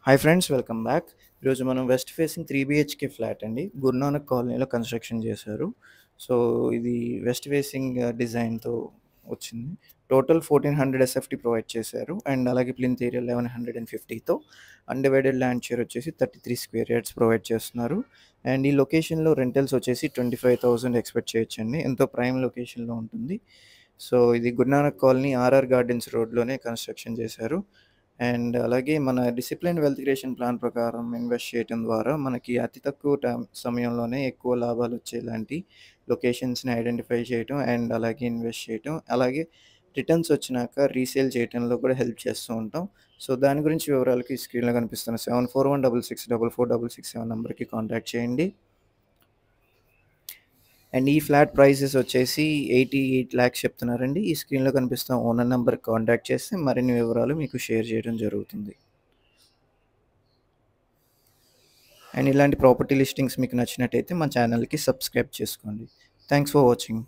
Hi friends, welcome back. ఈరోజు మనం west facing 3 BHK flat అండి. గురునానక్ కాలనీలో కన్‌స్ట్రక్షన్ చేశారు. సో, ఇది వెస్ట్ ఫేసింగ్ డిజైన్‌తో వచ్చింది. టోటల్ 1400 ఎస్ఎఫ్‌టి ప్రొవైడ్ చేశారు. అండ్ అలాగే ప్లింత్ ఏరియా 1150తో అన్‌డివైడెడ్ ల్యాండ్ షేర్ వచ్చేసి 33 స్క్వేర్ యార్డ్స్ ప్రొవైడ్ చేస్తున్నారు. అండ్ ఈ లొకేషన్‌లో రెంటల్స్ వచ్చేసి 25,000 ఎక్స్‌పెక్ట్ చేయొచ్చండి. ఎంతో ప్రైమ్ లొకేషన్‌లో ఉంటుంది. సో, ఇది గురునానక్ కాలనీ ఆర్ఆర్ గార్డెన్స్ రోడ్‌లోనే కన్‌స్ట్రక్షన్ చేశారు. అండ్ అలాగే మన డిసిప్లిన్ వెల్త్ క్రియేషన్ ప్లాన్ ప్రకారం ఇన్వెస్ట్ చేయటం ద్వారా మనకి అతి తక్కువ సమయంలోనే ఎక్కువ లాభాలొచ్చేలాంటి లొకేషన్స్‌ని ఐడెంటిఫై చేయటం అండ్ అలాగే ఇన్వెస్ట్ చేయటం, అలాగే రిటర్న్స్ వచ్చినాక రీసేల్ చేయటంలో కూడా హెల్ప్ చేస్తూ ఉంటాం. సో, దాని గురించి వివరాలకి స్క్రీన్‌లో కనిపిస్తున్న 7416644667 నంబర్‌కి కాంటాక్ట్ చేయండి. అండ్ ఈ ఫ్లాట్ ప్రైసెస్ వచ్చేసి 88 లాక్స్ చెప్తున్నారండి. ఈ స్క్రీన్‌లో కనిపిస్తున్న ఓనర్ నంబర్‌కి కాంటాక్ట్ చేస్తే మరిన్ని వివరాలు మీకు షేర్ చేయడం జరుగుతుంది. అండ్ ఇలాంటి ప్రాపర్టీ లిస్టింగ్స్ మీకు నచ్చినట్టయితే మా ఛానల్‌కి సబ్స్క్రైబ్ చేసుకోండి. Thanks for watching.